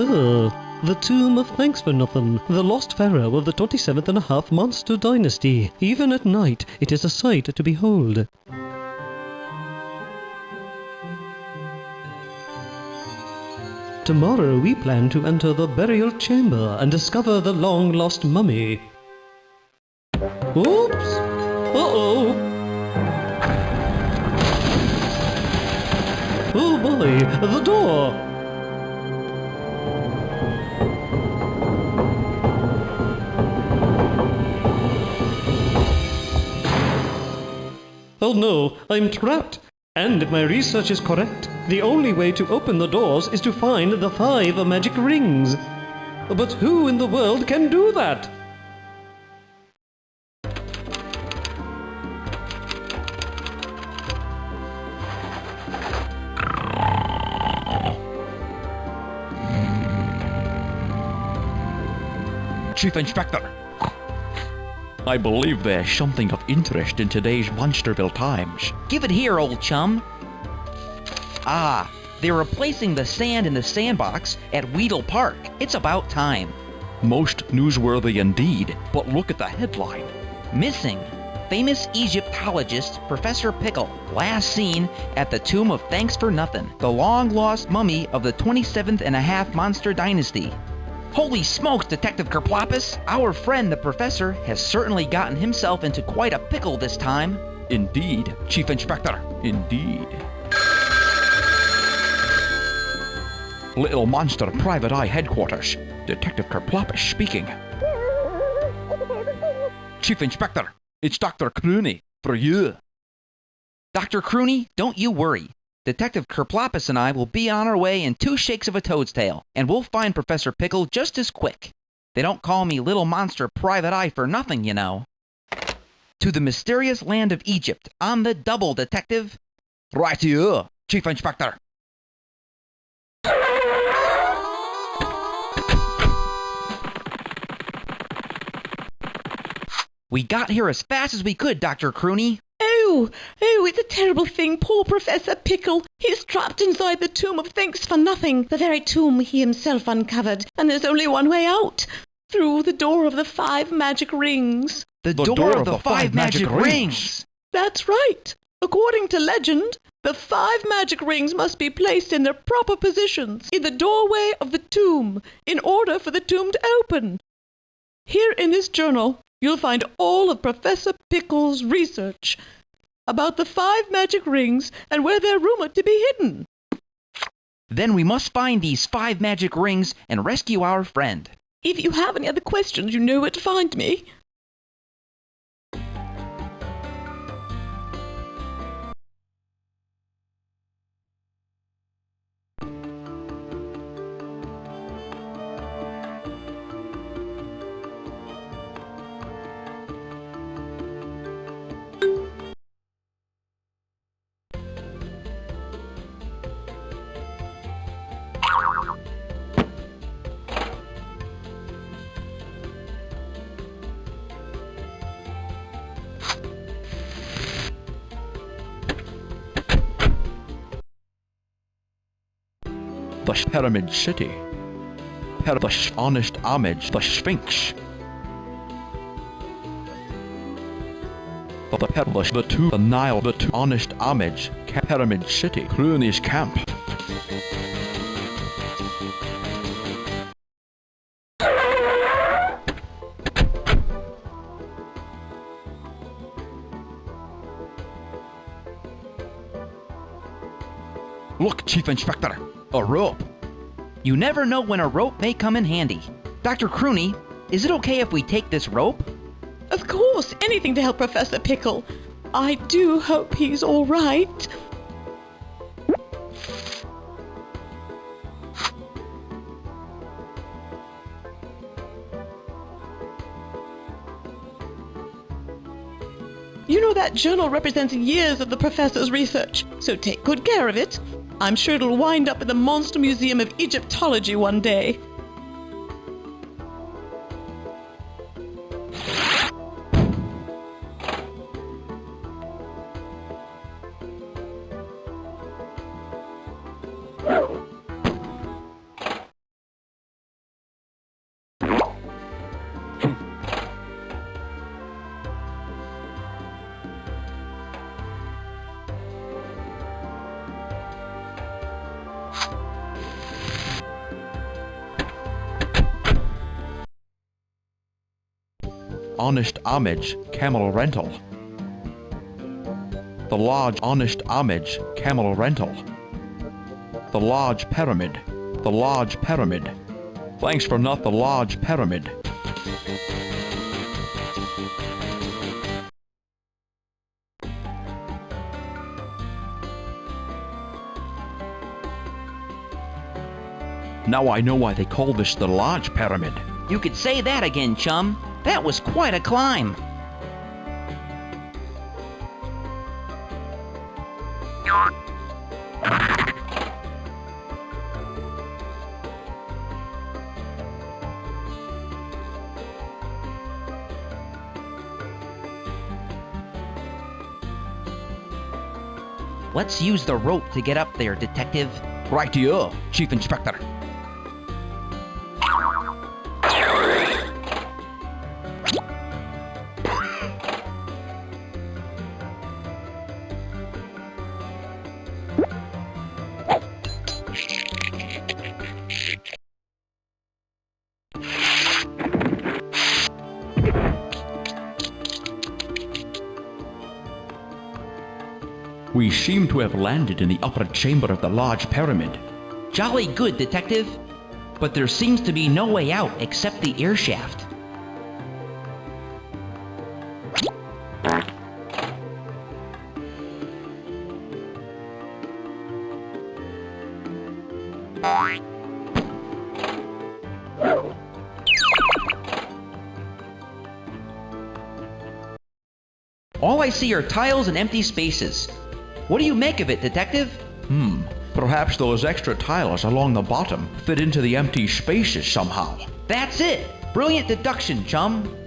The Tomb of Thanks for Nothing, the lost pharaoh of the 27th and a half monster dynasty. Even at night, it is a sight to behold. Tomorrow we plan to enter the burial chamber and discover the long-lost mummy. Oops! Uh-oh! Oh boy, the door! Oh no, I'm trapped! And if my research is correct, the only way to open the doors is to find the 5 magic rings. But who in the world can do that? Chief Inspector, I believe there's something of interest in today's Monsterville Times. Give it here, old chum. Ah, they're replacing the sand in the sandbox at Weedle Park. It's about time. Most newsworthy indeed, but look at the headline. Missing. Famous Egyptologist Professor Pickle, last seen at the Tomb of Thanks for Nothing, the long-lost mummy of the 27th and a half monster dynasty. Holy smokes, Detective Kerplapus! Our friend the Professor has certainly gotten himself into quite a pickle this time. Indeed, Chief Inspector, indeed. Little Monster Private Eye Headquarters. Detective Kerplapus speaking. Chief Inspector, it's Dr. Crooney, for you. Dr. Crooney, don't you worry. Detective Kerplapus and I will be on our way in 2 shakes of a toad's tail, and we'll find Professor Pickle just as quick. They don't call me Little Monster Private Eye for nothing, you know. To the mysterious land of Egypt, on the double, Detective. Right you, Chief Inspector. We got here as fast as we could, Dr. Crooney. Oh, it's a terrible thing. Poor Professor Pickle. He's trapped inside the Tomb of Thanks for Nothing, the very tomb he himself uncovered. And there's only one way out. Through the door of the 5 magic rings. The door of the 5 magic rings! That's right. According to legend, the 5 magic rings must be placed in their proper positions in the doorway of the tomb in order for the tomb to open. Here in this journal, you'll find all of Professor Pickle's research about the 5 magic rings and where they're rumored to be hidden. Then we must find these 5 magic rings and rescue our friend. If you have any other questions, you know where to find me. The Pyramid City. The honest homage, the Sphinx. The two, the Nile, the two, honest homage, Pyramid City, Crooney's camp. Look, Chief Inspector, a rope. You never know when a rope may come in handy. Dr. Crooney, is it okay if we take this rope? Of course, anything to help Professor Pickle. I do hope he's all right. You know that journal represents years of the professor's research, so take good care of it. I'm sure it'll wind up in the Monster Museum of Egyptology one day. honest homage camel rental. The large honest homage camel rental. The large pyramid. The large pyramid. Thanks for not the large pyramid. Now I know why they call this the large pyramid. You could say that again, chum. That was quite a climb. Let's use the rope to get up there, Detective. Rightio, Chief Inspector. We seem to have landed in the upper chamber of the large pyramid. Jolly good, Detective. But there seems to be no way out except the air shaft. All I see are tiles and empty spaces. What do you make of it, Detective? Perhaps those extra tiles along the bottom fit into the empty spaces somehow. That's it! Brilliant deduction, chum.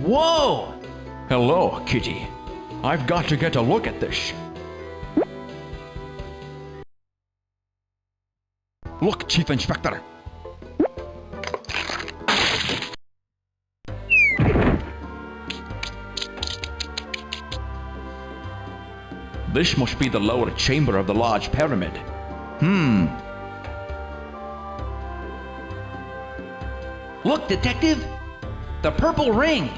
Whoa! Hello, Kitty. I've got to get a look at this. Look, Chief Inspector. This must be the lower chamber of the large pyramid. Look, Detective! The purple ring!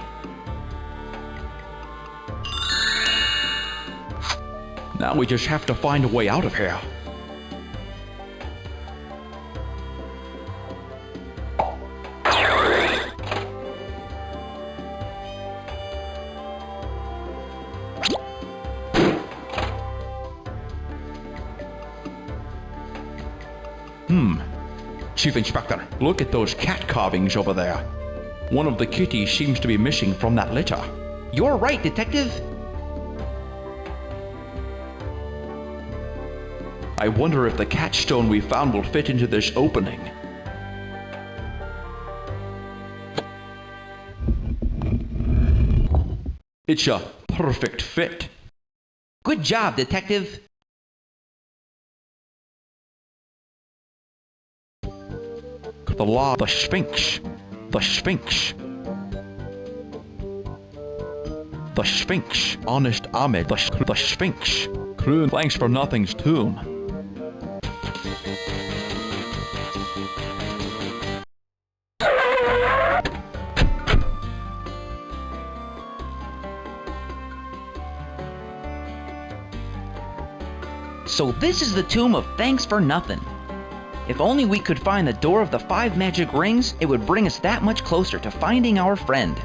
Now we just have to find a way out of here. Chief Inspector, look at those cat carvings over there. One of the kitties seems to be missing from that litter. You're right, Detective. I wonder if the cat stone we found will fit into this opening. It's a perfect fit. Good job, Detective. The Sphinx. The Sphinx. The Sphinx. Honest Ahmed. The Sphinx. Croon. Thanks for nothing's tomb. So this is the tomb of Thanks for Nothing. If only we could find the door of the 5 magic rings, it would bring us that much closer to finding our friend.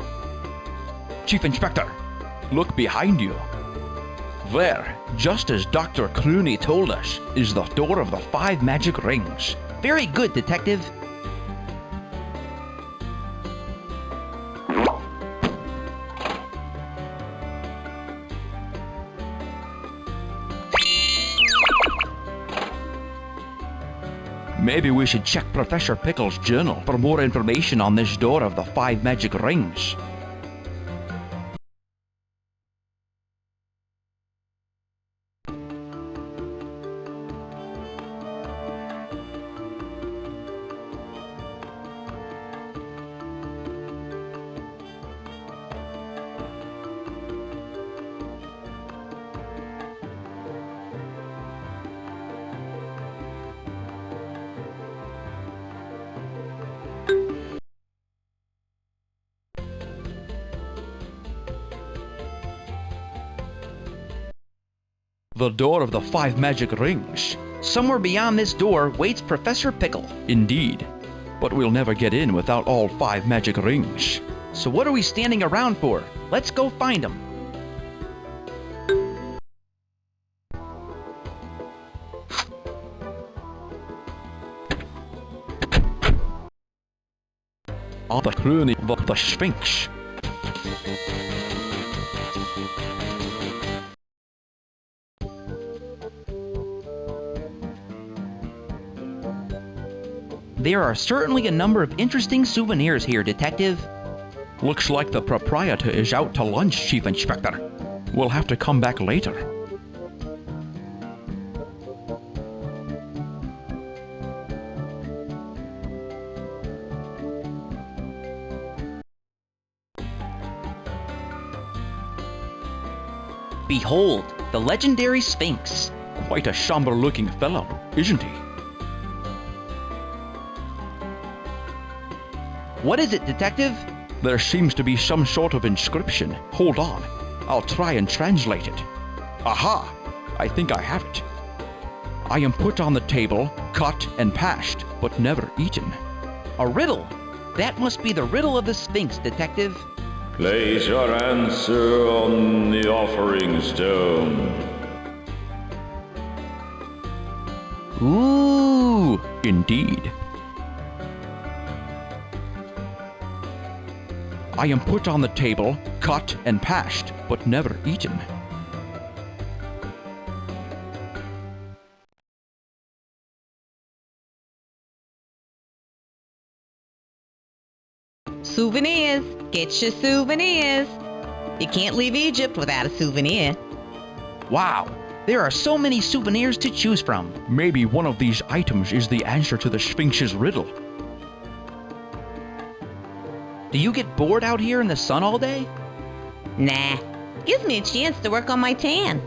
Chief Inspector, look behind you. There, just as Dr. Clooney told us, is the door of the 5 magic rings. Very good, Detective. Maybe we should check Professor Pickle's journal for more information on this door of the 5 magic rings. The door of the 5 magic rings. Somewhere beyond this door waits Professor Pickle. Indeed. But we'll never get in without all 5 magic rings. So what are we standing around for? Let's go find him. On the crony of the Sphinx. There are certainly a number of interesting souvenirs here, Detective. Looks like the proprietor is out to lunch, Chief Inspector. We'll have to come back later. Behold, the legendary Sphinx. Quite a somber-looking fellow, isn't he? What is it, Detective? There seems to be some sort of inscription. Hold on. I'll try and translate it. Aha! I think I have it. I am put on the table, cut and passed, but never eaten. A riddle. That must be the riddle of the Sphinx, Detective. Place your answer on the offering stone. Ooh! Indeed. I am put on the table, cut and passed, but never eaten. Souvenirs. Get your souvenirs. You can't leave Egypt without a souvenir. Wow, there are so many souvenirs to choose from. Maybe one of these items is the answer to the Sphinx's riddle. Do you get bored out here in the sun all day? Nah, gives me a chance to work on my tan.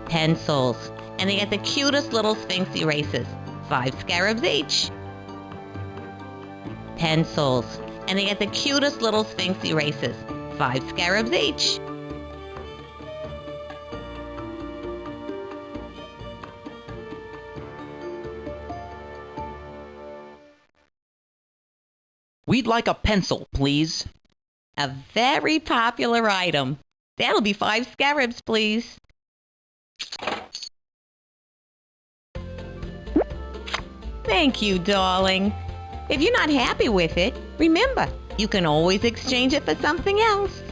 Pencils, and they get the cutest little Sphinx erasers, 5 scarabs each. Pencils, and they get the cutest little Sphinx erasers, 5 scarabs each. We'd like a pencil, please. A very popular item. That'll be 5 scarabs, please. Thank you, darling. If you're not happy with it, remember, you can always exchange it for something else.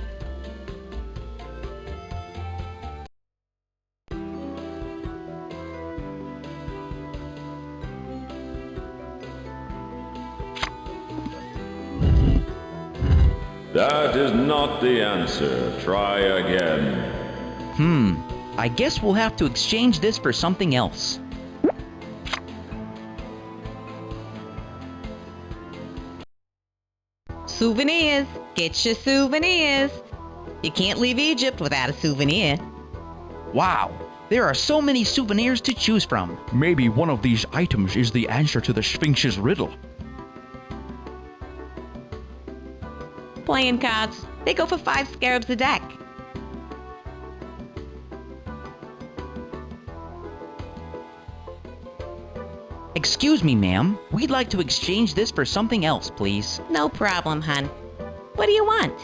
That is not the answer. Try again. I guess we'll have to exchange this for something else. Souvenirs. Get your souvenirs. You can't leave Egypt without a souvenir. Wow, there are so many souvenirs to choose from. Maybe one of these items is the answer to the Sphinx's riddle. Playing cards. They go for 5 scarabs a deck. Excuse me, ma'am. We'd like to exchange this for something else, please. No problem, hon. What do you want?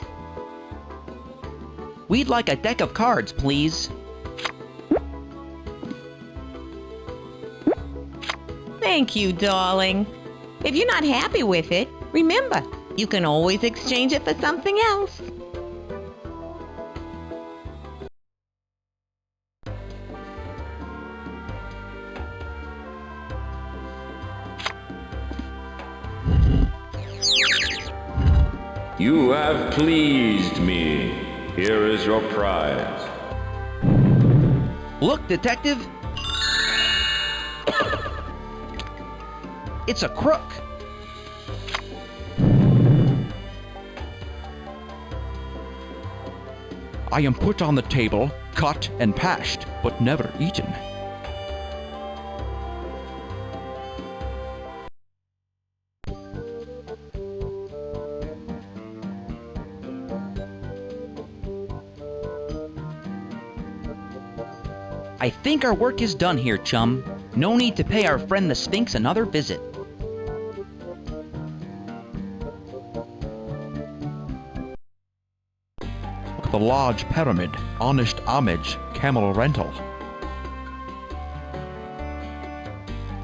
We'd like a deck of cards, please. Thank you, darling. If you're not happy with it, remember, you can always exchange it for something else. You have pleased me. Here is your prize. Look, detective. It's a crook. I am put on the table, cut and pashed, but never eaten. I think our work is done here, chum. No need to pay our friend the Sphinx another visit. The large pyramid, honest homage, camel rental.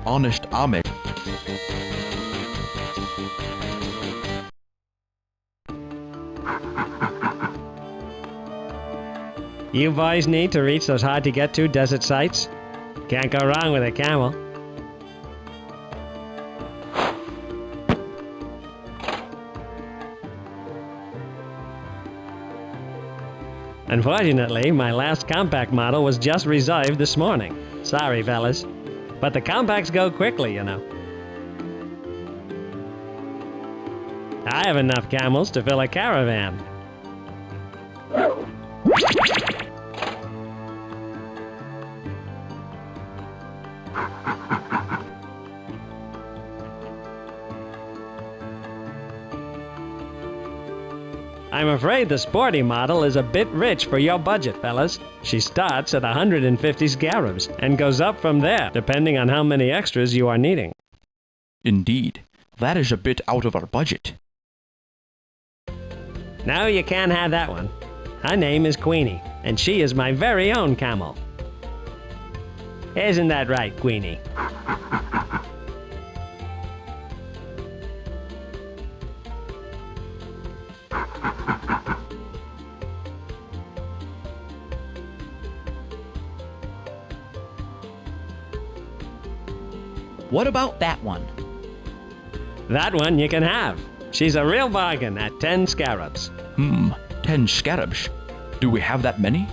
Honest homage. You boys need to reach those hard-to-get-to desert sites. Can't go wrong with a camel. Unfortunately, my last compact model was just reserved this morning. Sorry, fellas. But the compacts go quickly, you know. I have enough camels to fill a caravan. I'm afraid the sporty model is a bit rich for your budget, fellas. She starts at 150 scarabs and goes up from there, depending on how many extras you are needing. Indeed, that is a bit out of our budget. No, you can't have that one. Her name is Queenie, and she is my very own camel. Isn't that right, Queenie? What about that one? That one you can have. She's a real bargain at 10 scarabs. 10 scarabs. Do we have that many?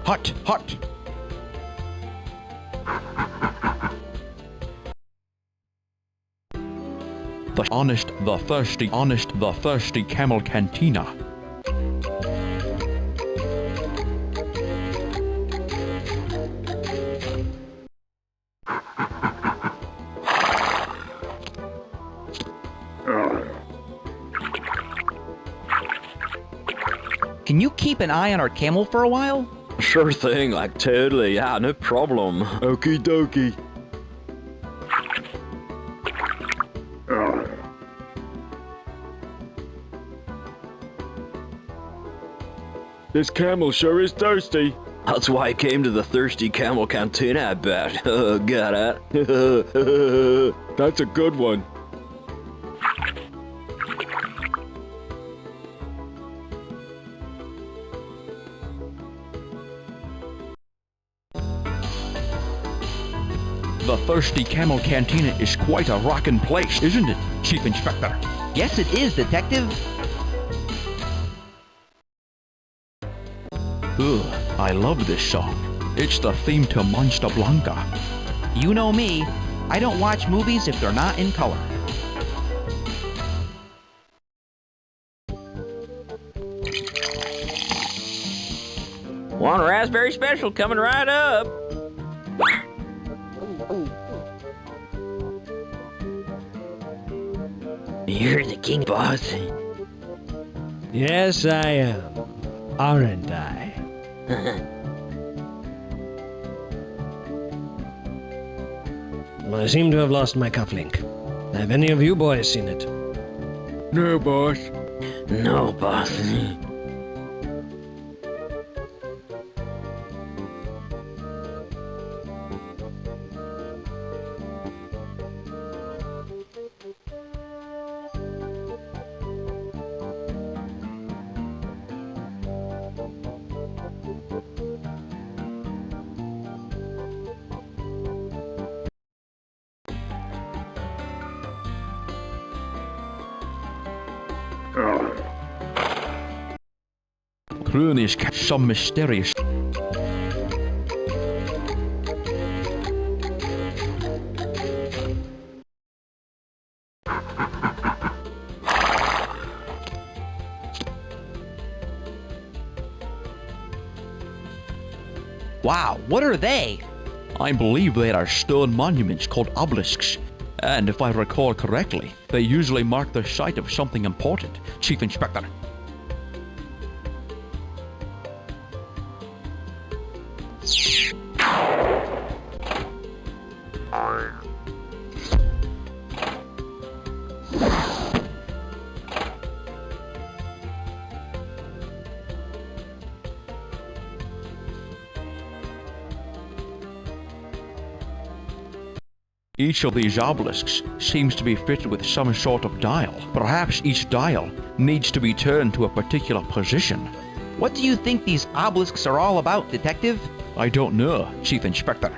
Hot, hot. The honest, the thirsty camel cantina. Can you keep an eye on our camel for a while? Sure thing, like totally, yeah, no problem. Okie dokie. This camel sure is thirsty. That's why I came to the Thirsty Camel Cantina, I bet. Got it? That's a good one. The Thirsty Camel Cantina is quite a rockin' place, isn't it, Chief Inspector? Yes, it is, Detective. Ugh, I love this song. It's the theme to Monster Blanca. You know me. I don't watch movies if they're not in color. One raspberry special coming right up. You're the king, boss. Yes, I am. Aren't I? I seem to have lost my cufflink. Have any of you boys seen it? No, boss. No, boss. Cronies catch some mysterious. Wow, what are they? I believe they are stone monuments called obelisks. And if I recall correctly, they usually mark the site of something important, Chief Inspector. Each of these obelisks seems to be fitted with some sort of dial. Perhaps each dial needs to be turned to a particular position. What do you think these obelisks are all about, Detective? I don't know, Chief Inspector.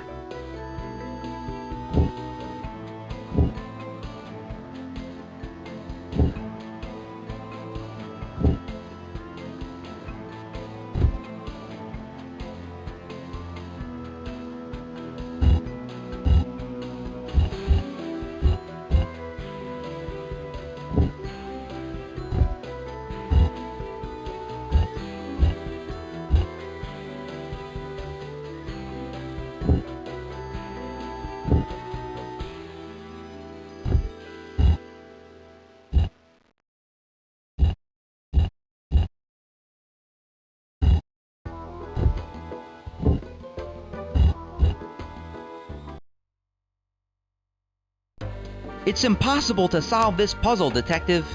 It's impossible to solve this puzzle, Detective.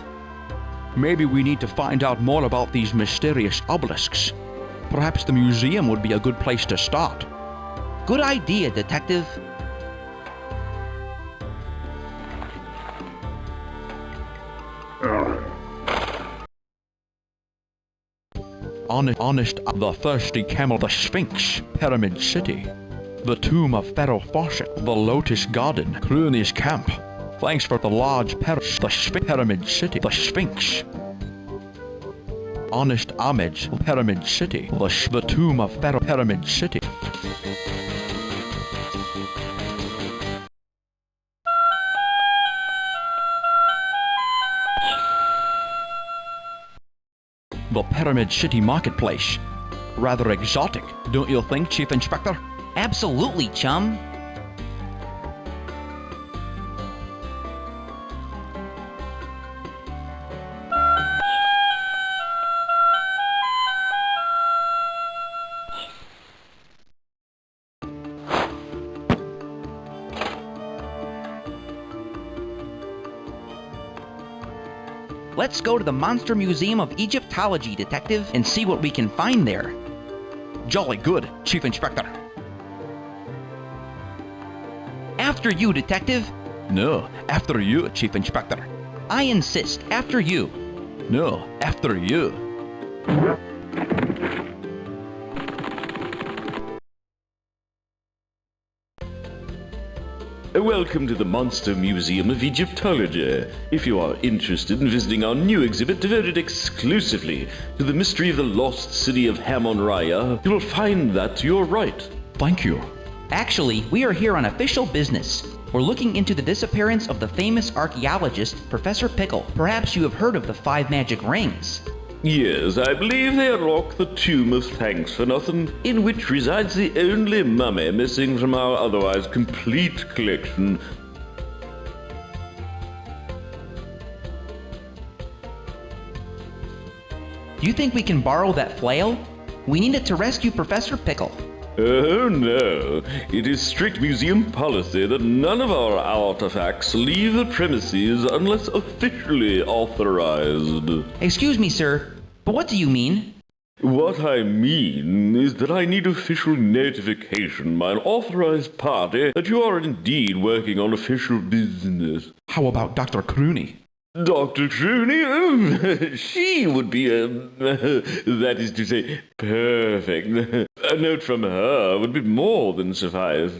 Maybe we need to find out more about these mysterious obelisks. Perhaps the museum would be a good place to start. Good idea, Detective. Honest, the thirsty camel, the Sphinx, Pyramid City, the tomb of Pharaoh Fawcett, the Lotus Garden, Cronies Camp. Thanks for the large Pyramid City, the Sphinx. Honest homage, Pyramid City, the tomb of Pharaoh, Pyramid City. The Pyramid City Marketplace. Rather exotic, don't you think, Chief Inspector? Absolutely, chum. Let's go to the Monster Museum of Egyptology, Detective, and see what we can find there. Jolly good, Chief Inspector. After you, Detective. No, after you, Chief Inspector. I insist, after you. No, after you. Welcome to the Monster Museum of Egyptology. If you are interested in visiting our new exhibit devoted exclusively to the mystery of the lost city of Hamon-Raya, you will find that to your right. Thank you. Actually, we are here on official business. We're looking into the disappearance of the famous archaeologist, Professor Pickle. Perhaps you have heard of the 5 magic rings. Yes, I believe they unlock the tomb of Thanks for Nothing, in which resides the only mummy missing from our otherwise complete collection. Do you think we can borrow that flail? We need it to rescue Professor Pickle. Oh no, it is strict museum policy that none of our artifacts leave the premises unless officially authorized. Excuse me, sir, but what do you mean? What I mean is that I need official notification by an authorized party that you are indeed working on official business. How about Dr. Crooney? Dr. Crooney? Oh, she would be, that is to say, perfect. A note from her would be more than suffice.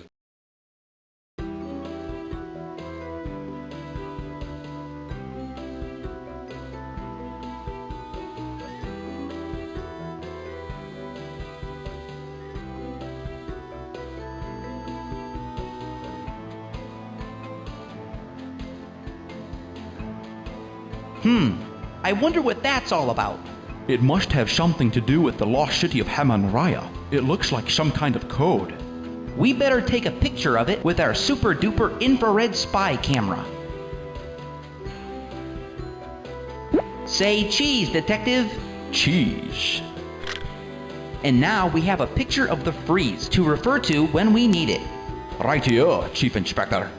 I wonder what that's all about. It must have something to do with the lost city of Haman-Raya. It looks like some kind of code. We better take a picture of it with our super duper infrared spy camera. Say cheese, detective. Cheese. And now we have a picture of the freeze to refer to when we need it. Rightio, Chief Inspector.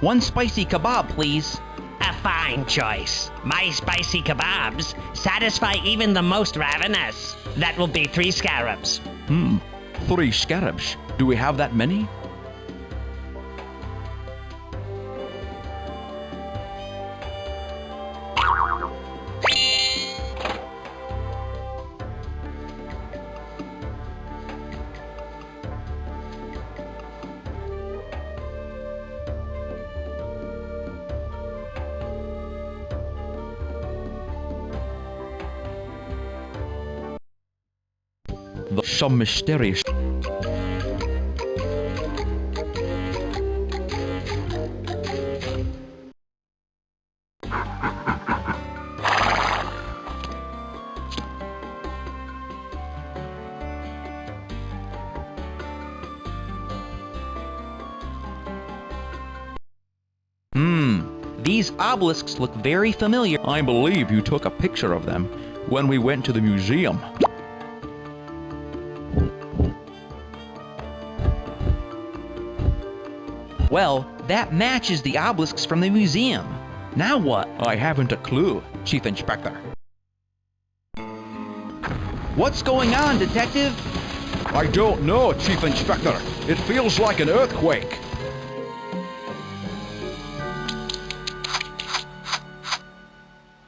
One spicy kebab, please. A fine choice. My spicy kebabs satisfy even the most ravenous. That will be 3 scarabs. 3 scarabs. Do we have that many? Some mysterious... These obelisks look very familiar. I believe you took a picture of them when we went to the museum. Well, that matches the obelisks from the museum. Now what? I haven't a clue, Chief Inspector. What's going on, Detective? I don't know, Chief Inspector. It feels like an earthquake.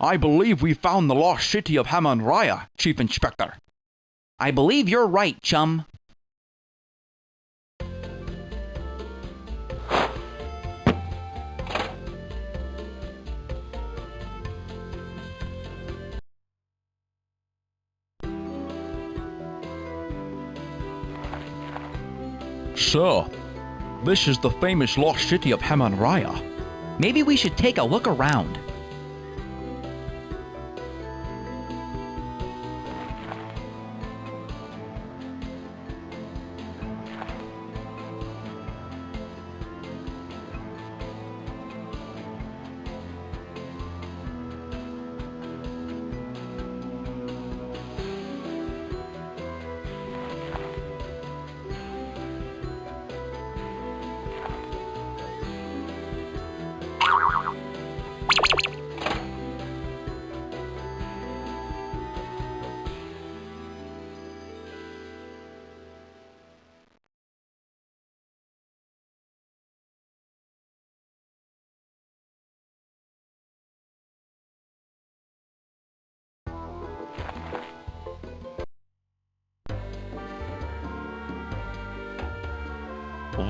I believe we found the lost city of Haman-Raya, Chief Inspector. I believe you're right, chum. So, this is the famous lost city of Haman-Raya. Maybe we should take a look around.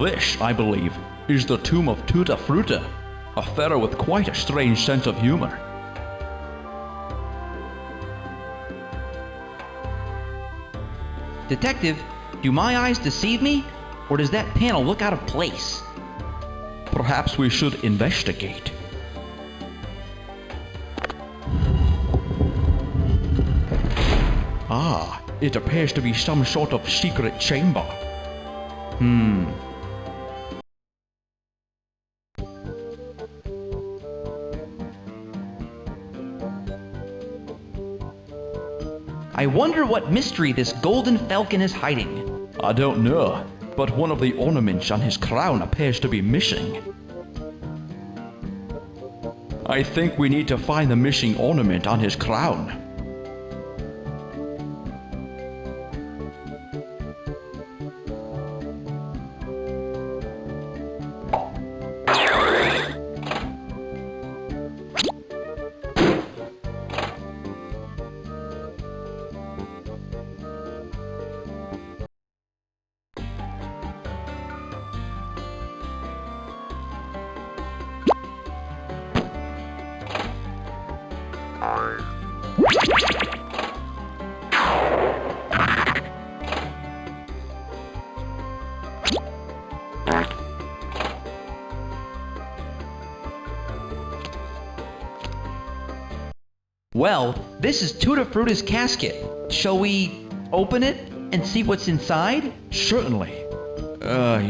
This, I believe, is the tomb of Tuta Fruta, a pharaoh with quite a strange sense of humor. Detective, do my eyes deceive me? Or does that panel look out of place? Perhaps we should investigate. Ah, it appears to be some sort of secret chamber. I wonder what mystery this golden falcon is hiding. I don't know, but one of the ornaments on his crown appears to be missing. I think we need to find the missing ornament on his crown. Well, this is Tutti Frutti's casket. Shall we open it and see what's inside? Certainly.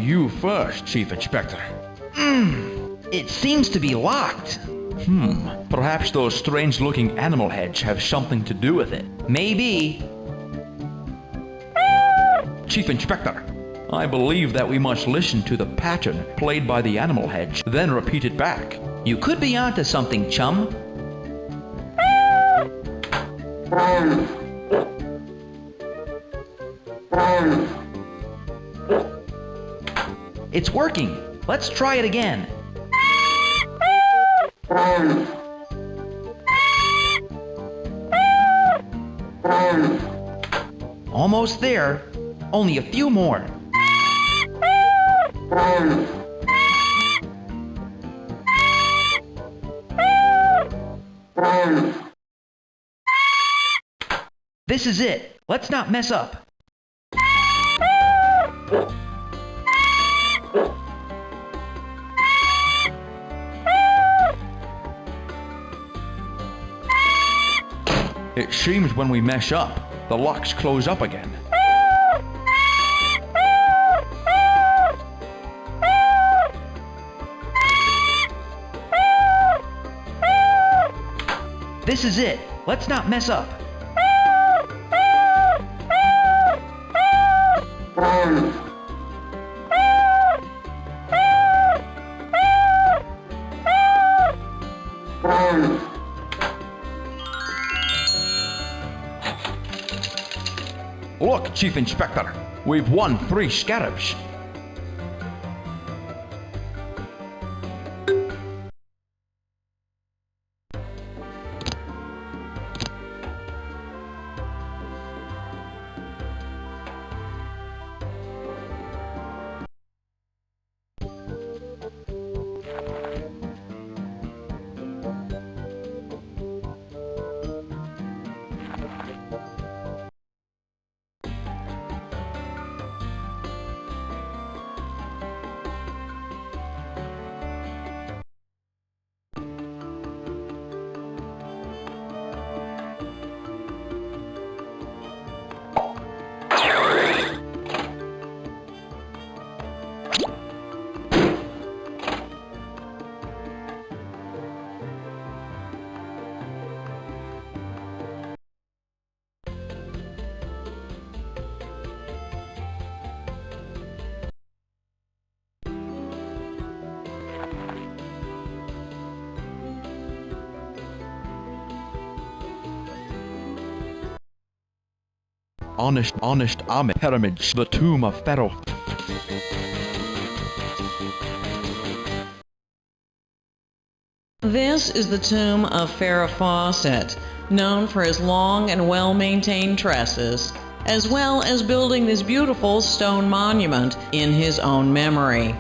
You first, Chief Inspector. It seems to be locked. Perhaps those strange-looking animal heads have something to do with it. Maybe. Chief Inspector, I believe that we must listen to the pattern played by the animal heads, then repeat it back. You could be onto something, chum. It's working. Let's try it again. Almost there. Only a few more. This is it. Let's not mess up. It seems when we mess up, the locks close up again. This is it. Let's not mess up. Look, Chief Inspector, we've won 3 scarabs. Honest Ahmed pyramids, the tomb of Pharaoh. This is the tomb of Pharaoh Fawcett, known for his long and well-maintained tresses, as well as building this beautiful stone monument in his own memory.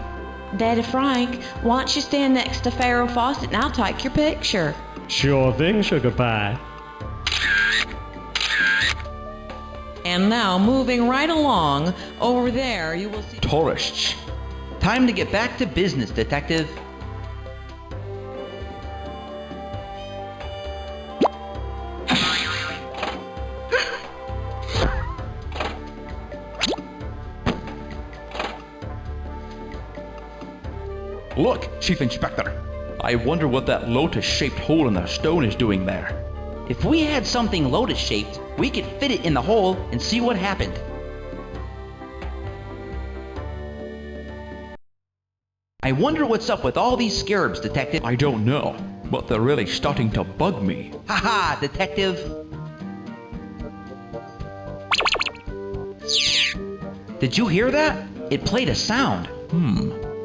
Daddy Frank, why don't you stand next to Pharaoh Fawcett and I'll take your picture? Sure thing, Sugar Pie. And now, moving right along, over there you will see... Tourists. Time to get back to business, Detective. Look, Chief Inspector. I wonder what that lotus-shaped hole in the stone is doing there. If we had something lotus-shaped, we could fit it in the hole and see what happened. I wonder what's up with all these scarabs, Detective. I don't know, but they're really starting to bug me. Haha, Detective. Did you hear that? It played a sound.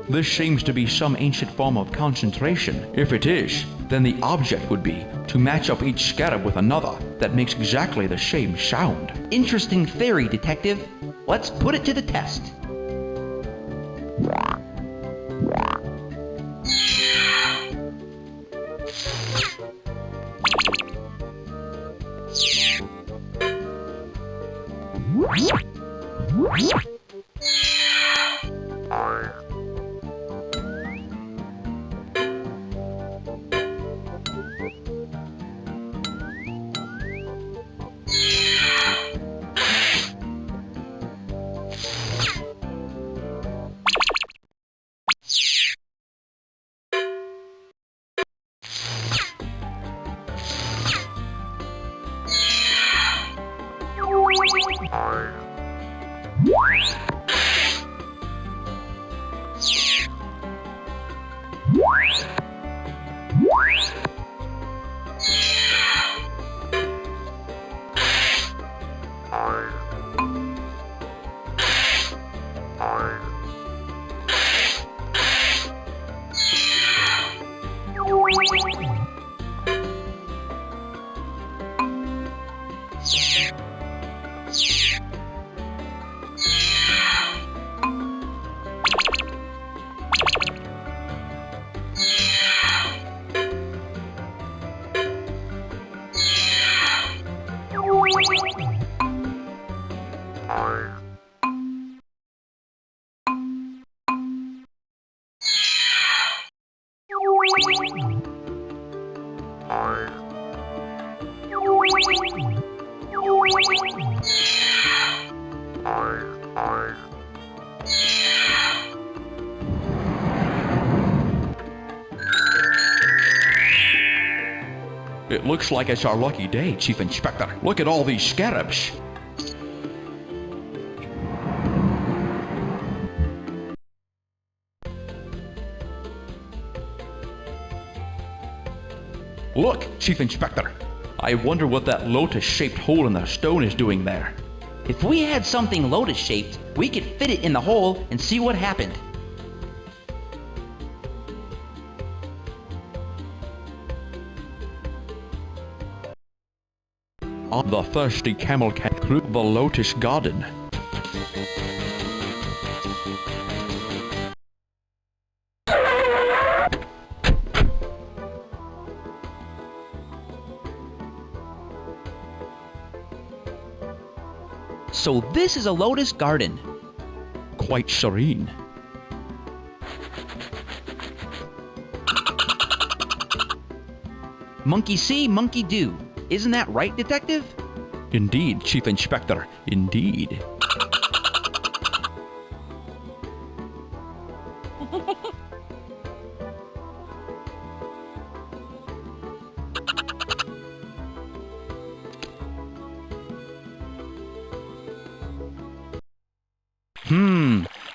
This seems to be some ancient form of concentration. If it is, then the object would be to match up each scarab with another that makes exactly the same sound. Interesting theory, Detective. Let's put it to the test. It looks like it's our lucky day, Chief Inspector. Look at all these scarabs. Look, Chief Inspector. I wonder what that lotus-shaped hole in the stone is doing there. If we had something lotus-shaped, we could fit it in the hole and see what happened. The thirsty camel cat through the lotus garden. So this is a lotus garden. Quite serene. Monkey see, monkey do. Isn't that right, Detective? Indeed, Chief Inspector, indeed.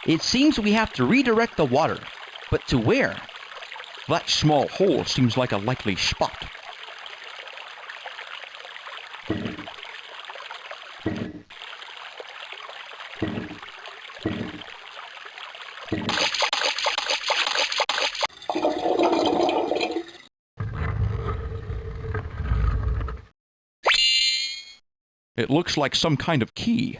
It seems we have to redirect the water. But to where? That small hole seems like a likely spot. It looks like some kind of key.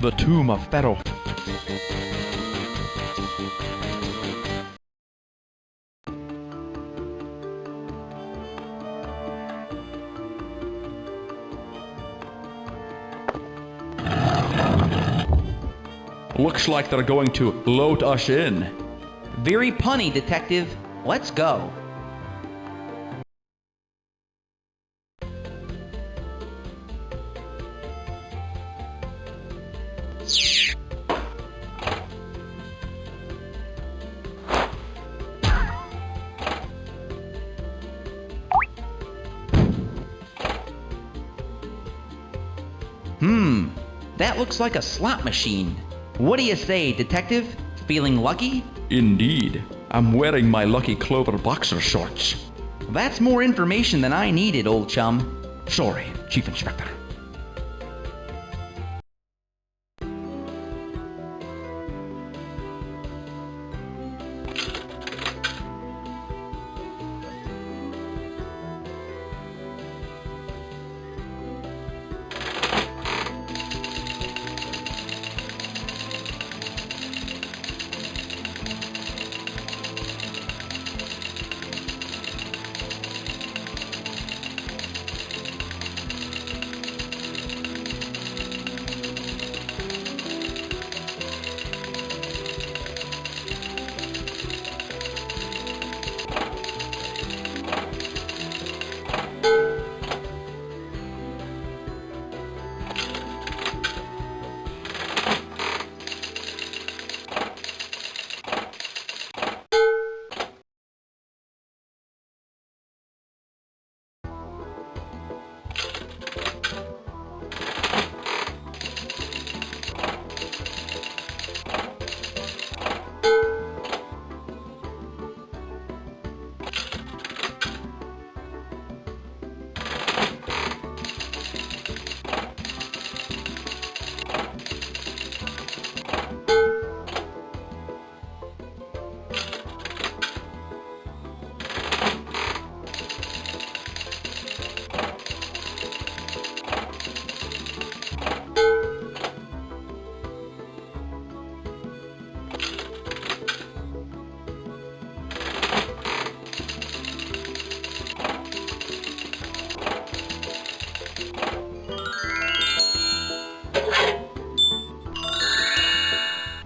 The tomb of Pharaoh. Looks like they're going to load us in. Very punny, Detective. Let's go. That looks like a slot machine. What do you say, Detective? Feeling lucky? Indeed. I'm wearing my Lucky Clover boxer shorts. That's more information than I needed, old chum. Sorry, Chief Inspector.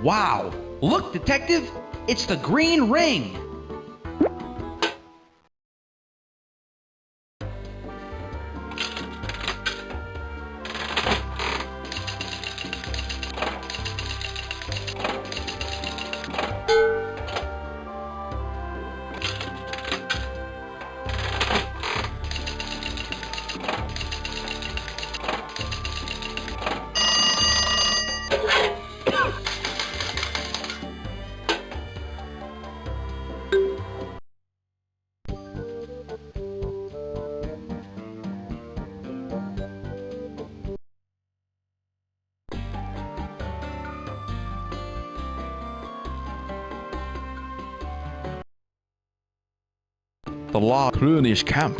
Wow! Look, Detective! It's the green ring! The law Crunish camp.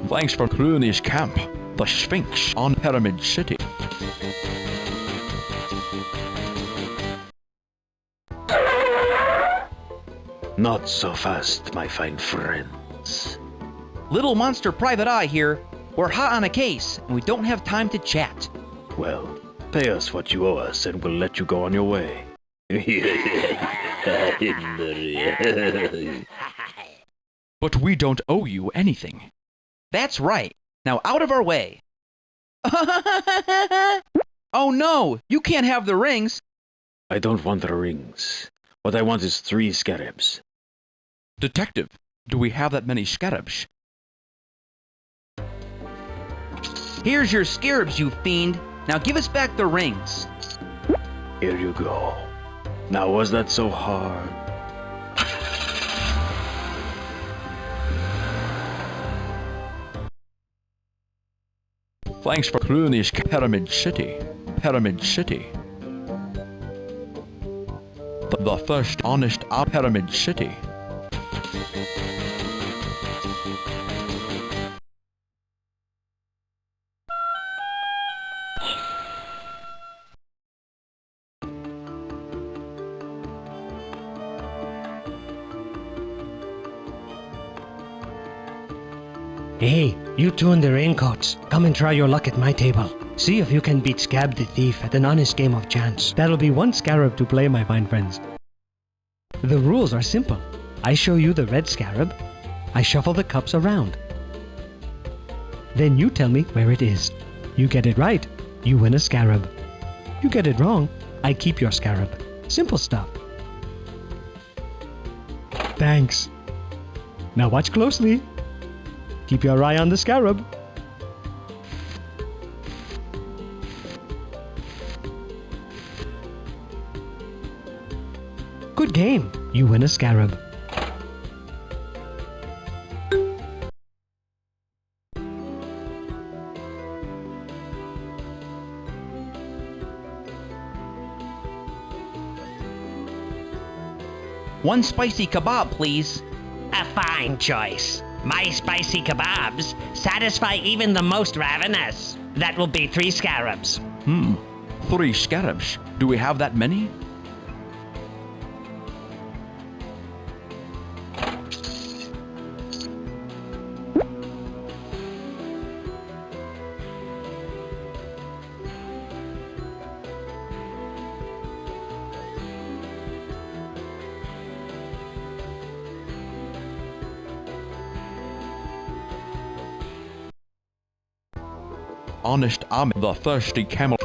Thanks for Crunish camp, the Sphinx on Pyramid City. Not so fast, my fine friends. Little Monster Private Eye here. We're hot on a case, and we don't have time to chat. Well, pay us what you owe us, and we'll let you go on your way. But we don't owe you anything. That's right. Now out of our way. Oh no! You can't have the rings! I don't want the rings. What I want is 3 scarabs. Detective, do we have that many scarabs? Here's your scarabs, you fiend. Now give us back the rings. Here you go. Now was that so hard? Thanks for Clooney's Pyramid City. Pyramid City. The first honest Pyramid City. Hey, you two in the raincoats, come and try your luck at my table. See if you can beat Scab the Thief at an honest game of chance. That'll be one scarab to play, my fine friends. The rules are simple. I show you the red scarab. I shuffle the cups around. Then you tell me where it is. You get it right, you win a scarab. You get it wrong, I keep your scarab. Simple stuff. Thanks. Now watch closely. Keep your eye on the scarab. Good game. You win a scarab. One spicy kebab, please. A fine choice. My spicy kebabs satisfy even the most ravenous. That will be 3 scarabs. 3 scarabs. Do we have that many? Honest, I'm the thirsty camel.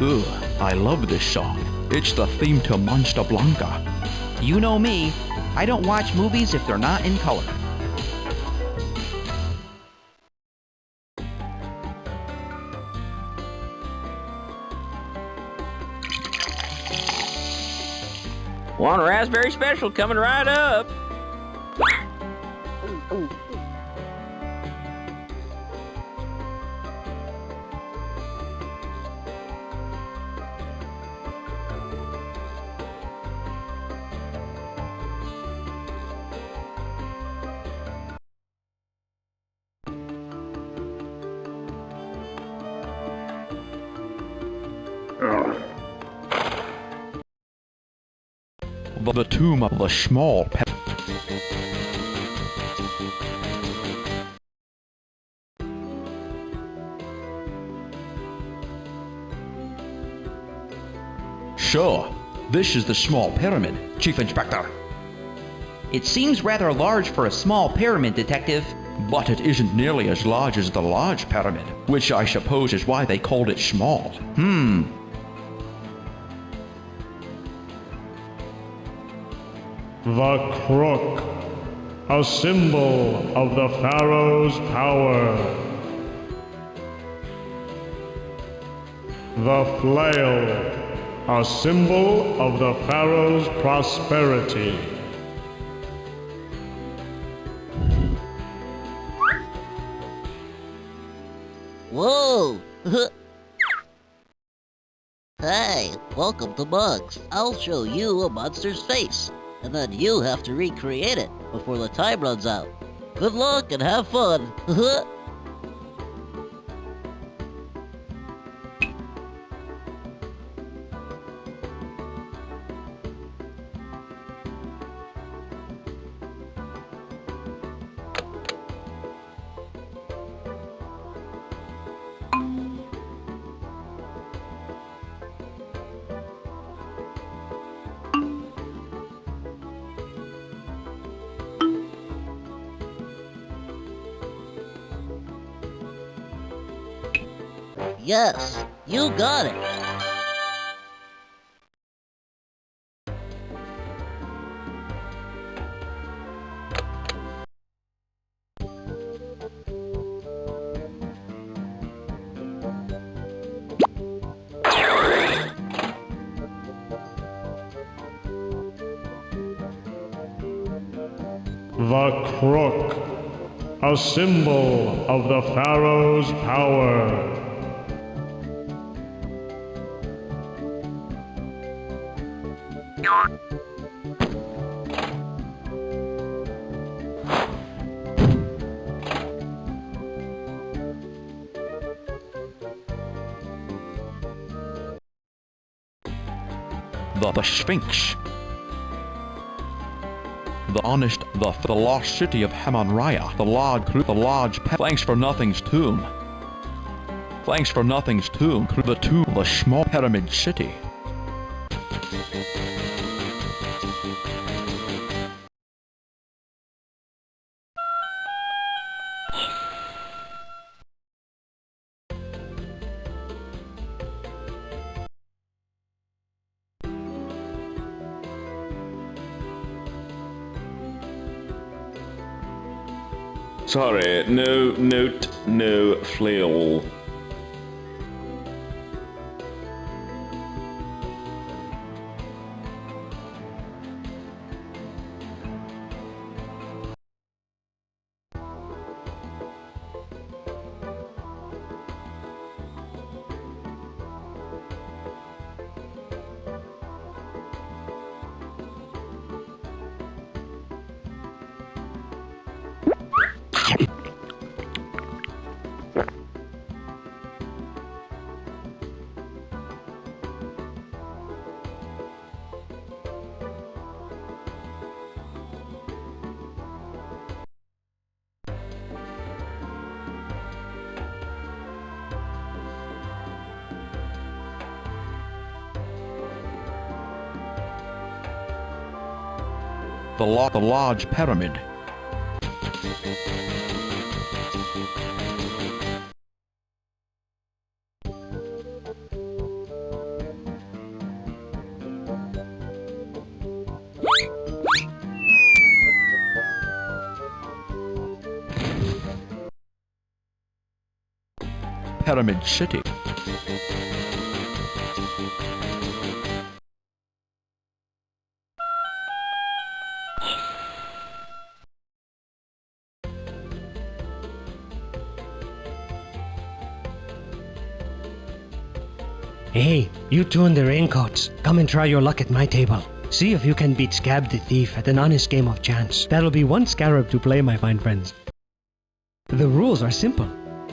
Ugh, I love this song. It's the theme to Monster Blanca. You know me. I don't watch movies if they're not in color. One raspberry special coming right up. The tomb of the small pet. Sure, this is the small pyramid, Chief Inspector. It seems rather large for a small pyramid, Detective. But it isn't nearly as large as the large pyramid, which I suppose is why they called it small. The crook, a symbol of the pharaoh's power. The flail, a symbol of the pharaoh's prosperity. Whoa! Hey, welcome to Bugs. I'll show you a monster's face, and then you have to recreate it before the time runs out. Good luck and have fun! Yes, you got it. The crook, a symbol of the Pharaoh's power. The Sphinx. The honest, the lost city of Hammon-Raya, the lodge, thanks for nothing's tomb. Thanks for nothing's tomb, the small pyramid city. Sorry, no note, no flail. The large pyramid. Pyramid City. Hey, you two in the raincoats, come and try your luck at my table. See if you can beat Scab the Thief at an honest game of chance. That'll be one scarab to play, my fine friends. The rules are simple.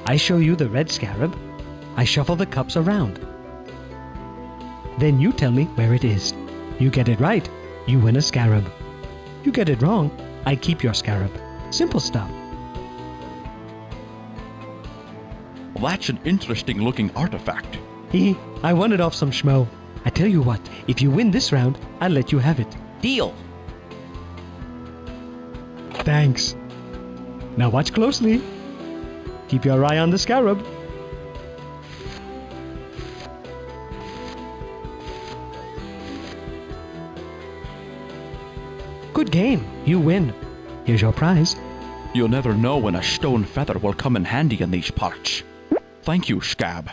I show you the red scarab. I shuffle the cups around. Then you tell me where it is. You get it right, you win a scarab. You get it wrong, I keep your scarab. Simple stuff. Well, that's an interesting looking artifact. Hee, I won it off some schmo. I tell you what, if you win this round, I'll let you have it. Deal. Thanks. Now watch closely. Keep your eye on the scarab. Good game. You win. Here's your prize. You'll never know when a stone feather will come in handy in these parts. Thank you, Scab.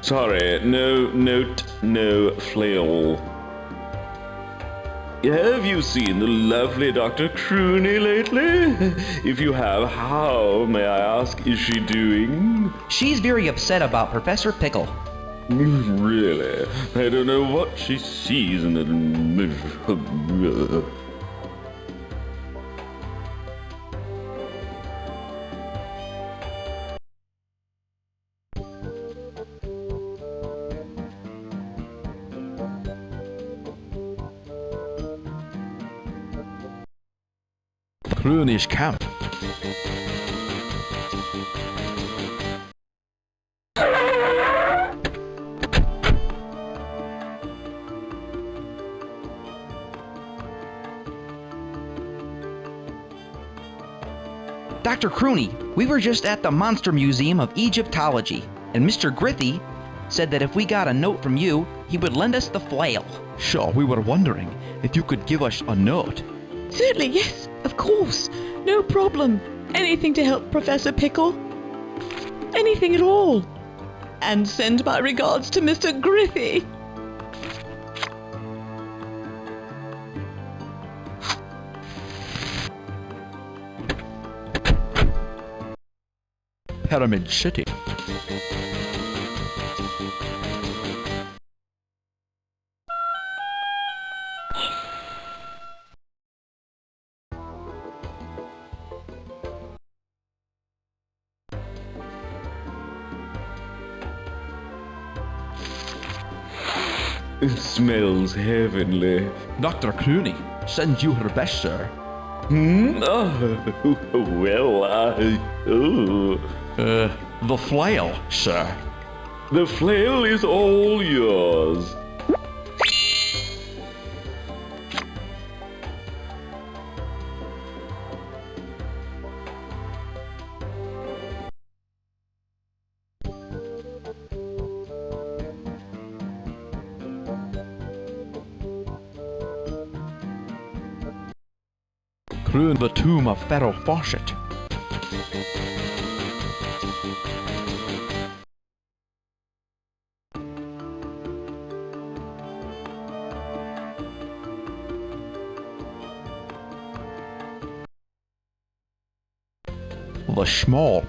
Sorry, no note, no flail. Have you seen the lovely Dr. Crooney lately? If you have, how, may I ask, is she doing? She's very upset about Professor Pickle. Really? I don't know what she sees in it. Crooney's camp. Dr. Crooney, we were just at the Monster Museum of Egyptology. And Mr. Grithy said that if we got a note from you, he would lend us the flail. Sure, we were wondering if you could give us a note. Certainly, yes, of course. No problem. Anything to help Professor Pickle. Anything at all. And send my regards to Mr. Grithy. Pyramid City. It smells heavenly. Dr. Clooney sends you her best, sir. The flail, sir. The flail is all yours. Croon the tomb of Pharaoh Fawcett. The small.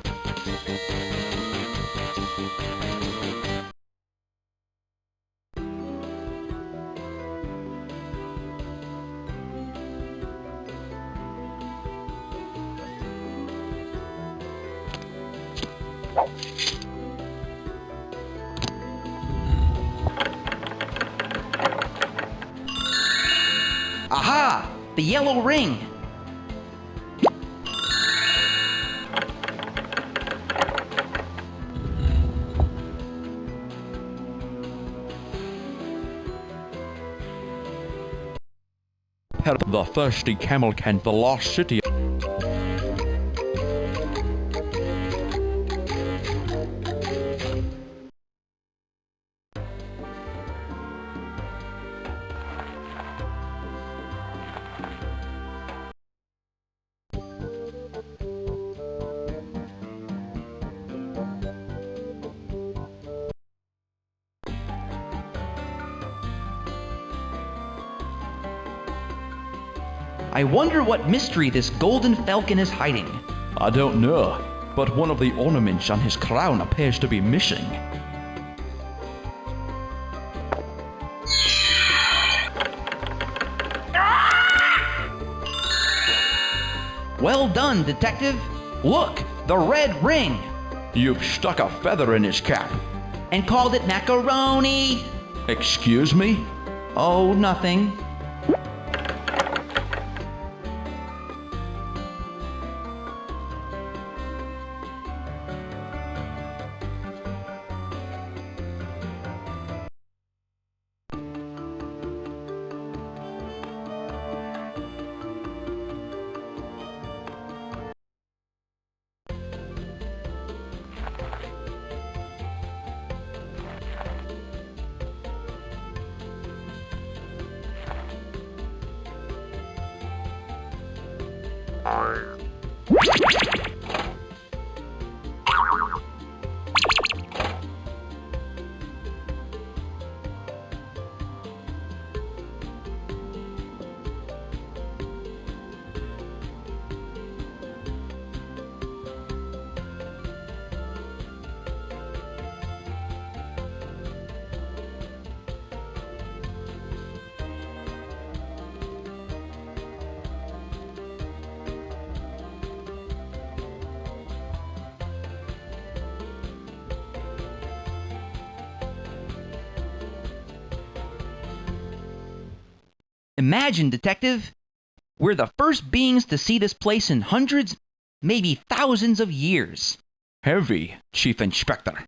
Aha! The yellow ring! The thirsty camel can the lost city. I wonder what mystery this golden falcon is hiding. I don't know, but one of the ornaments on his crown appears to be missing. Well done, detective. Look, the red ring. You've stuck a feather in his cap. And called it macaroni. Excuse me? Oh, nothing. Imagine, detective, we're the first beings to see this place in hundreds, maybe thousands of years. Heavy, Chief Inspector.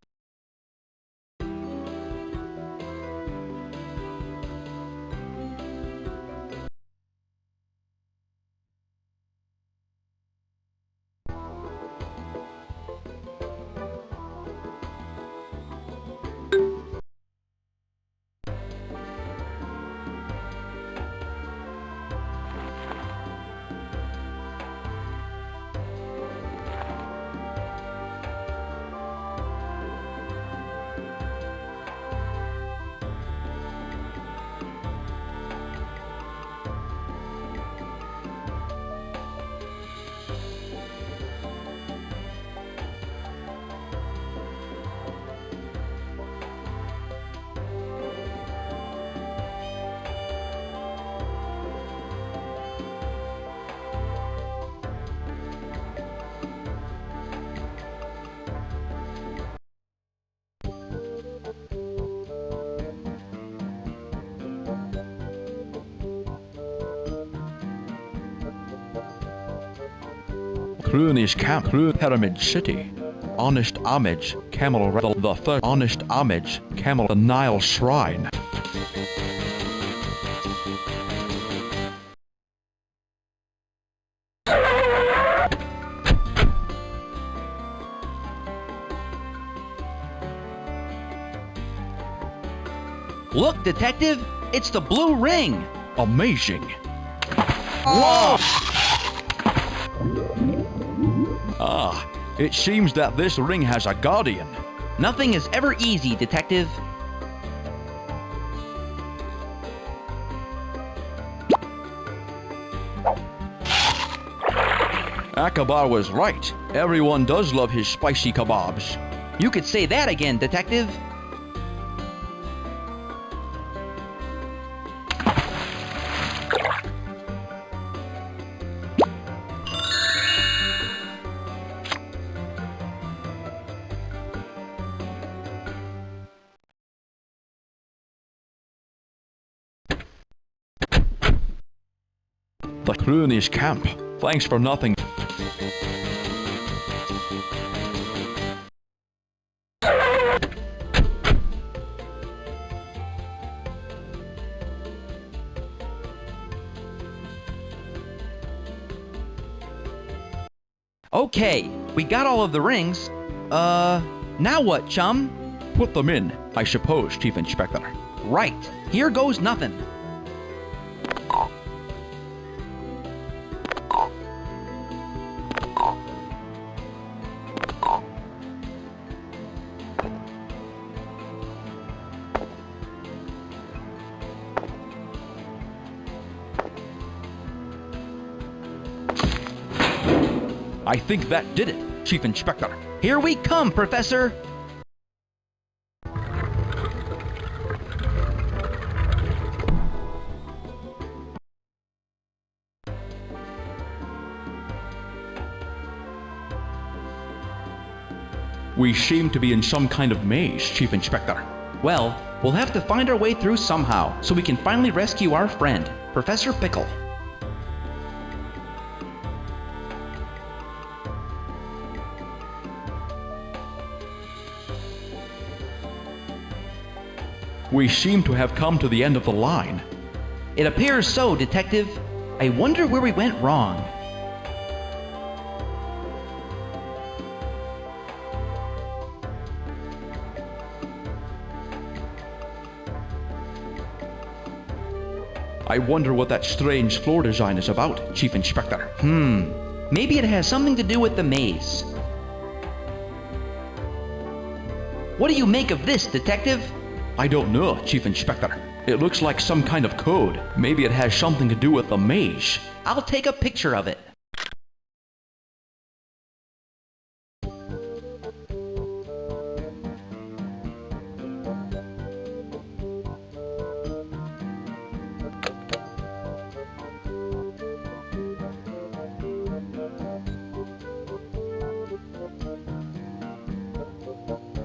Crunish Camp, Pyramid City. Honest Homage, Camel Rattle the Third. Honest Homage, Camel the Nile Shrine. Look, Detective! It's the blue ring! Amazing. Whoa! Ah, it seems that this ring has a guardian. Nothing is ever easy, Detective. Akbar was right. Everyone does love his spicy kebabs. You could say that again, Detective. The Crunish Camp. Thanks for nothing. Okay, we got all of the rings. Now what, chum? Put them in, I suppose, Chief Inspector. Right. Here goes nothing. I think that did it, Chief Inspector. Here we come, Professor! We seem to be in some kind of maze, Chief Inspector. Well, we'll have to find our way through somehow, so we can finally rescue our friend, Professor Pickle. We seem to have come to the end of the line. It appears so, Detective. I wonder where we went wrong. I wonder what that strange floor design is about, Chief Inspector. Maybe it has something to do with the maze. What do you make of this, Detective? I don't know, Chief Inspector. It looks like some kind of code. Maybe it has something to do with the maze. I'll take a picture of it.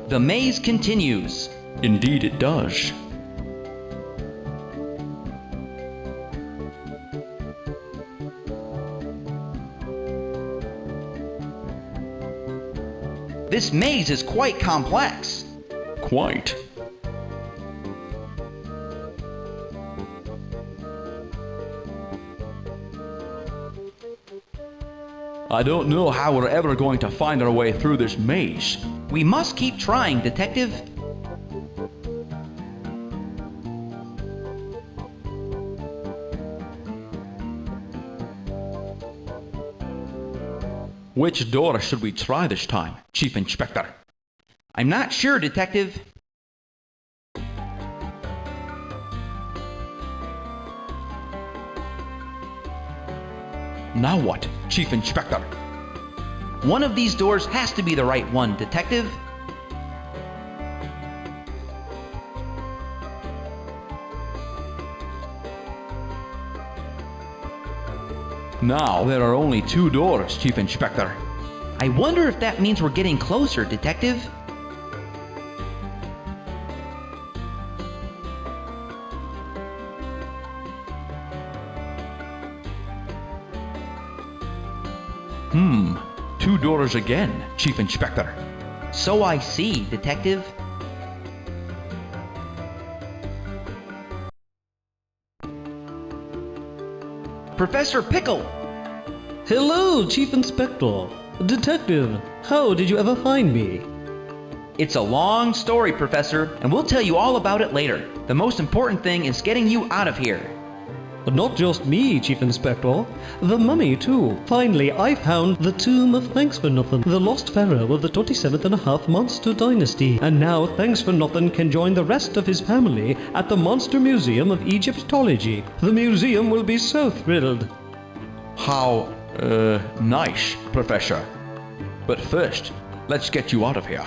The maze continues. Indeed it does. This maze is quite complex. Quite. I don't know how we're ever going to find our way through this maze. We must keep trying, Detective. Which door should we try this time, Chief Inspector? I'm not sure, Detective. Now what, Chief Inspector? One of these doors has to be the right one, Detective. Now there are only 2 doors, Chief Inspector. I wonder if that means we're getting closer, Detective. 2 doors again, Chief Inspector. So I see, Detective. Professor Pickle! Hello, Chief Inspector. Detective, how did you ever find me? It's a long story, Professor, and we'll tell you all about it later. The most important thing is getting you out of here. Not just me, Chief Inspector. The mummy, too. Finally, I found the Tomb of Thanks for Nothing, the lost pharaoh of the 27th and a half Monster Dynasty. And now Thanks for Nothing can join the rest of his family at the Monster Museum of Egyptology. The museum will be so thrilled. How, nice, Professor. But first, let's get you out of here.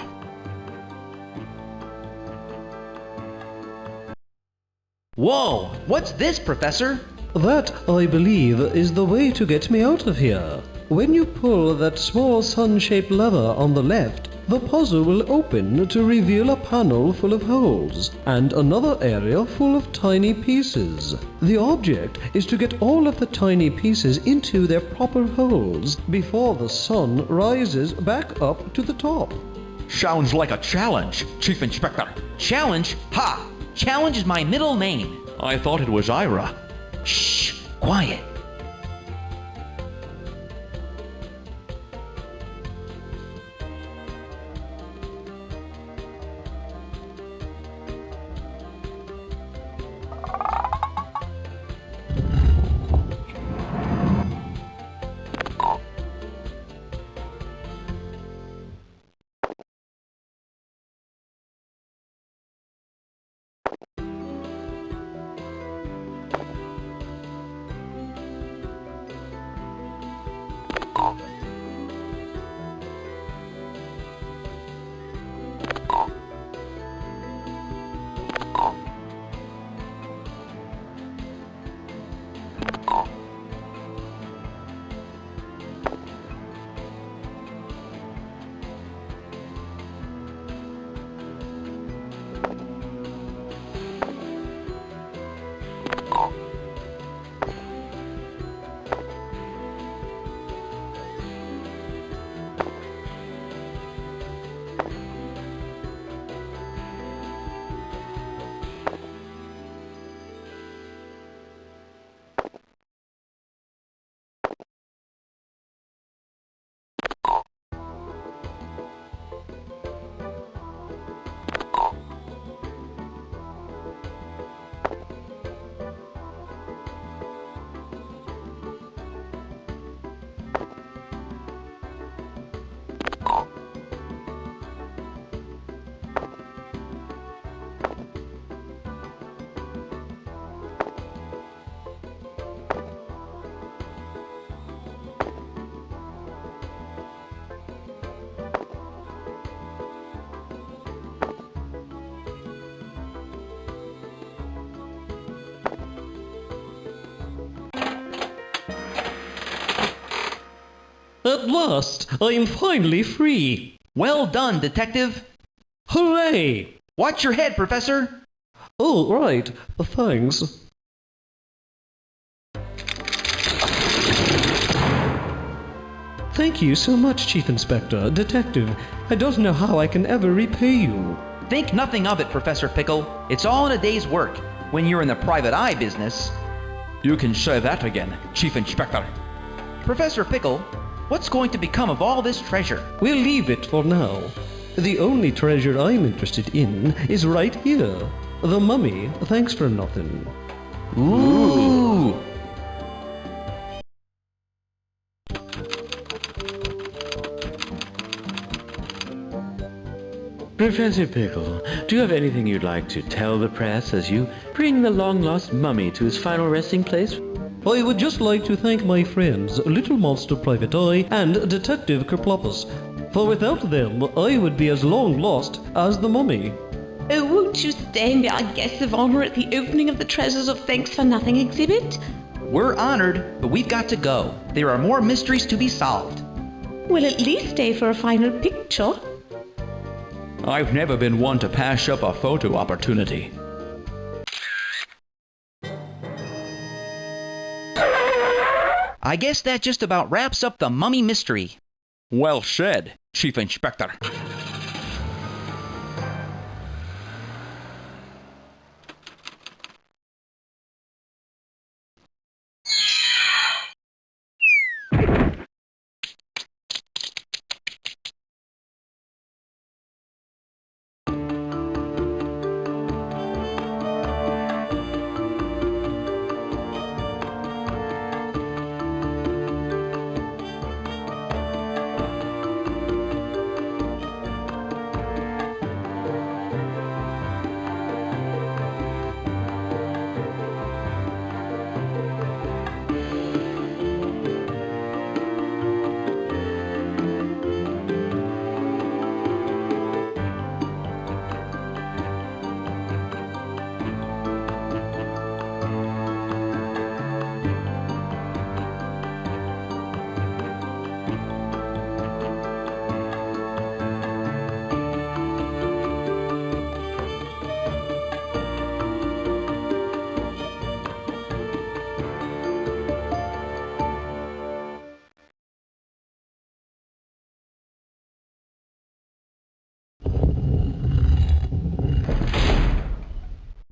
Whoa! What's this, Professor? That, I believe, is the way to get me out of here. When you pull that small sun-shaped lever on the left, the puzzle will open to reveal a panel full of holes, and another area full of tiny pieces. The object is to get all of the tiny pieces into their proper holes before the sun rises back up to the top. Sounds like a challenge, Chief Inspector. Challenge? Ha! Challenge is my middle name. I thought it was Ira. Shh! Quiet. At last, I am finally free. Well done, Detective. Hooray! Watch your head, Professor. Oh, right. Thanks. Thank you so much, Chief Inspector. Detective, I don't know how I can ever repay you. Think nothing of it, Professor Pickle. It's all in a day's work. When you're in the private eye business. You can say that again, Chief Inspector. Professor Pickle, what's going to become of all this treasure? We'll leave it for now. The only treasure I'm interested in is right here. The mummy, thanks for nothing. Ooh! Professor Pickle, do you have anything you'd like to tell the press as you bring the long-lost mummy to his final resting place? I would just like to thank my friends, Little Monster Private Eye and Detective Kerplapus, for without them I would be as long lost as the mummy. Oh, won't you stay and be our guest of honor at the opening of the Treasures of Thanks for Nothing exhibit? We're honored, but we've got to go. There are more mysteries to be solved. We'll at least stay for a final picture. I've never been one to pass up a photo opportunity. I guess that just about wraps up the mummy mystery. Well said, Chief Inspector.